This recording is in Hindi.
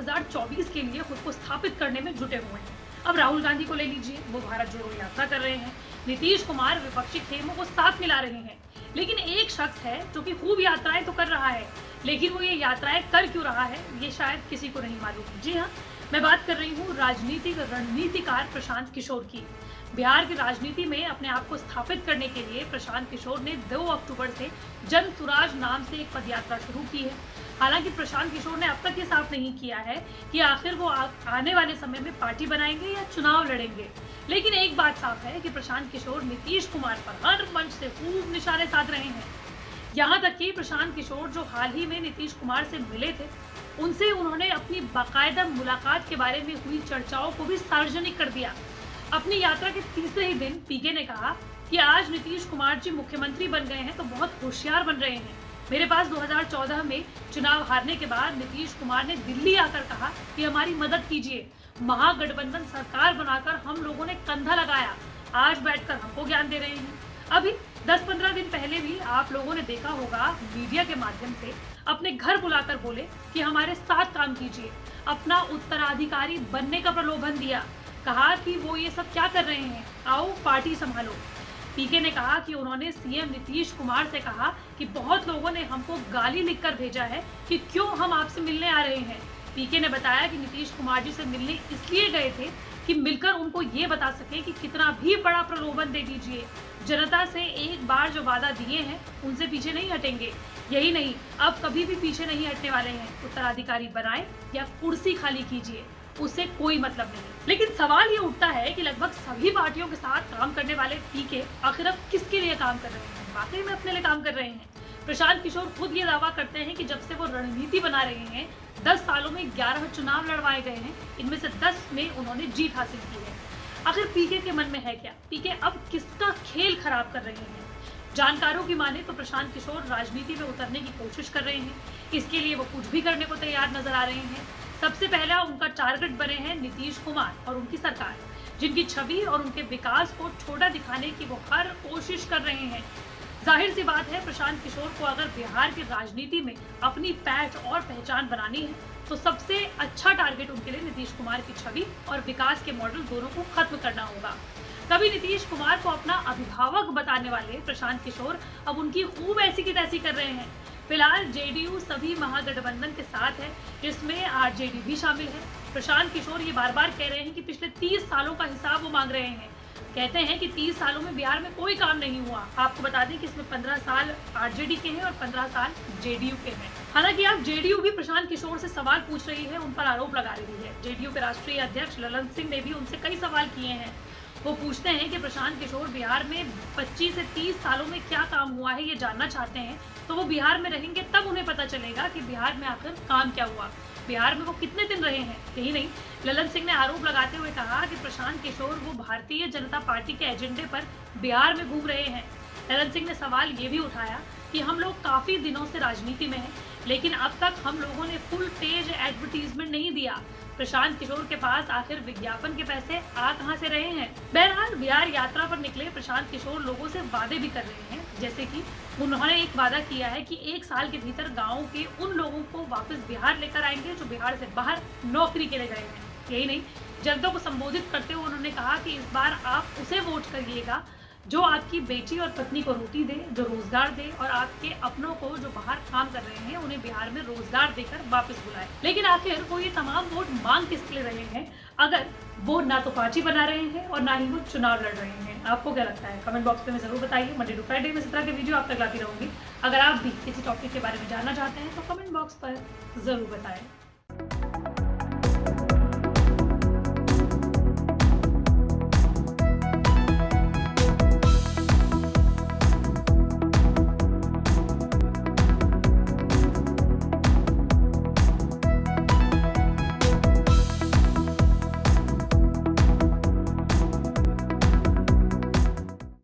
2024 के लिए खुद को स्थापित करने में जुटे हुए हैं। अब राहुल गांधी को ले लीजिए, वो भारत जोड़ो यात्रा कर रहे हैं। नीतीश कुमार विपक्षी खेमों को साथ मिला रहे हैं। लेकिन एक शख्स है जो कि खूब यात्राएं तो कर रहा है, लेकिन वो ये यात्राएं कर क्यों रहा है ये शायद किसी को नहीं मालूम। जी हाँ, मैं बात कर रही हूँ राजनीतिक रणनीतिकार प्रशांत किशोर की। बिहार की राजनीति में अपने आप को स्थापित करने के लिए प्रशांत किशोर ने 2 अक्टूबर से जन सुराज नाम से एक पदयात्रा शुरू की है। हालांकि प्रशांत किशोर ने अब तक ये साफ नहीं किया है कि आखिर वो आने वाले समय में पार्टी बनाएंगे या चुनाव लड़ेंगे। लेकिन एक बात साफ है कि प्रशांत किशोर नीतीश कुमार पर हर मंच से खूब निशाने साध रहे हैं। यहाँ तक कि प्रशांत किशोर जो हाल ही में नीतीश कुमार से मिले थे, उनसे उन्होंने अपनी बाकायदा मुलाकात के बारे में हुई चर्चाओं को भी सार्वजनिक कर दिया। अपनी यात्रा के तीसरे ही दिन पीके ने कहा कि आज नीतीश कुमार जी मुख्यमंत्री बन गए हैं तो बहुत होशियार बन रहे हैं। मेरे पास 2014 में चुनाव हारने के बाद नीतीश कुमार ने दिल्ली आकर कहा कि हमारी मदद कीजिए। महागठबंधन सरकार बनाकर हम लोगों ने कंधा लगाया, आज बैठकर हमको ज्ञान दे रहे हैं। अभी 10-15 दिन पहले भी आप लोगों ने देखा होगा, मीडिया के माध्यम से अपने घर बुलाकर बोले कि हमारे साथ काम कीजिए। अपना उत्तराधिकारी बनने का प्रलोभन दिया, कहा कि वो ये सब क्या कर रहे हैं, आओ पार्टी संभालो। पीके ने कहा कि उन्होंने सीएम नीतीश कुमार से कहा कि बहुत लोगों ने हमको गाली लिखकर भेजा है कि क्यों हम आपसे मिलने आ रहे हैं। पीके ने बताया कि नीतीश कुमार जी से मिलने इसलिए गए थे कि मिलकर उनको ये बता सके कि कितना भी बड़ा प्रलोभन दे दीजिए, जनता से एक बार जो वादा दिए हैं उनसे पीछे नहीं हटेंगे। यही नहीं, अब कभी भी पीछे नहीं हटने वाले हैं। उत्तराधिकारी बनाएं या कुर्सी खाली कीजिए, उससे कोई मतलब नहीं। लेकिन सवाल ये उठता है कि लगभग सभी पार्टियों के साथ काम करने वाले पीके आखिर अब किसके लिए काम कर रहे हैं? वाकई में अपने लिए काम कर रहे हैं? प्रशांत किशोर खुद ये दावा करते हैं कि जब से वो रणनीति बना रहे हैं, 10 सालों में 11 चुनाव लड़वाए गए हैं, इनमें से 10 में उन्होंने जीत हासिल की है। आखिर पीके के मन में है क्या? पीके अब किसका खेल खराब कर रहे हैं? जानकारों की माने तो प्रशांत किशोर राजनीति में उतरने की कोशिश कर रहे हैं। इसके लिए वो कुछ भी करने को तैयार नजर आ रहे हैं। सबसे पहला उनका टारगेट बने हैं नीतीश कुमार और उनकी सरकार, जिनकी छवि और उनके विकास को छोटा दिखाने की वो हर कोशिश कर रहे हैं। जाहिर सी बात है, प्रशांत किशोर को अगर बिहार की राजनीति में अपनी पैठ और पहचान बनानी है तो सबसे अच्छा टारगेट उनके लिए नीतीश कुमार की छवि और विकास के मॉडल दोनों को खत्म करना होगा। कभी नीतीश कुमार को अपना अभिभावक बताने वाले प्रशांत किशोर अब उनकी खूब ऐसी की तैसी कर रहे हैं। फिलहाल जेडीयू सभी महागठबंधन के साथ है, जिसमें आरजेडी भी शामिल है। प्रशांत किशोर ये बार बार कह रहे हैं कि पिछले 30 सालों का हिसाब वो मांग रहे हैं। कहते हैं कि 30 सालों में बिहार में कोई काम नहीं हुआ। आपको बता दें कि इसमें 15 साल आरजेडी के हैं और 15 साल जेडीयू के हैं। हालांकि अब जेडीयू भी प्रशांत किशोर से सवाल पूछ रही है, उन पर आरोप लगा रही है। जेडीयू के राष्ट्रीय अध्यक्ष ललन सिंह ने भी उनसे कई सवाल किए हैं। वो पूछते हैं कि प्रशांत किशोर बिहार में 25 से 30 सालों में क्या काम हुआ है ये जानना चाहते हैं, तो वो बिहार में रहेंगे तब उन्हें पता चलेगा कि बिहार में आखिर काम क्या हुआ, बिहार में वो कितने दिन रहे हैं। यही नहीं, ललन सिंह ने आरोप लगाते हुए कहा कि प्रशांत किशोर वो भारतीय जनता पार्टी के एजेंडे पर बिहार में घूम रहे हैं। ललन सिंह ने सवाल ये भी उठाया कि हम लोग काफी दिनों से राजनीति में हैं, लेकिन अब तक हम लोगों ने फुल पेज एडवर्टीजमेंट नहीं दिया। प्रशांत किशोर के पास आखिर विज्ञापन के पैसे आ कहां से रहे हैं? बहरहाल बिहार यात्रा पर निकले प्रशांत किशोर लोगों से वादे भी कर रहे हैं, जैसे कि उन्होंने एक वादा किया है कि 1 साल के भीतर गाँव के उन लोगों को वापस बिहार लेकर आएंगे जो बिहार से बाहर नौकरी के लिए गए हैं। यही नहीं, जनता को संबोधित करते हुए उन्होंने कहा कि इस बार आप उसे वोट करिएगा जो आपकी बेटी और पत्नी को रोटी दे, जो रोजगार दे और आपके अपनों को जो बाहर काम कर रहे हैं उन्हें बिहार में रोजगार देकर वापस बुलाए। लेकिन आखिर वो ये तमाम वोट मांग किसके लिए रहे हैं, अगर वो ना तो पार्टी बना रहे हैं और ना ही वो चुनाव लड़ रहे हैं? आपको क्या लगता है? कमेंट बॉक्स में जरूर बताइए। मंडे टू फ्राइडे में इस तरह के वीडियो आप तक लाती रहूंगी। अगर आप भी किसी टॉपिक के बारे में जानना चाहते हैं तो कमेंट बॉक्स पर जरूर बताएं।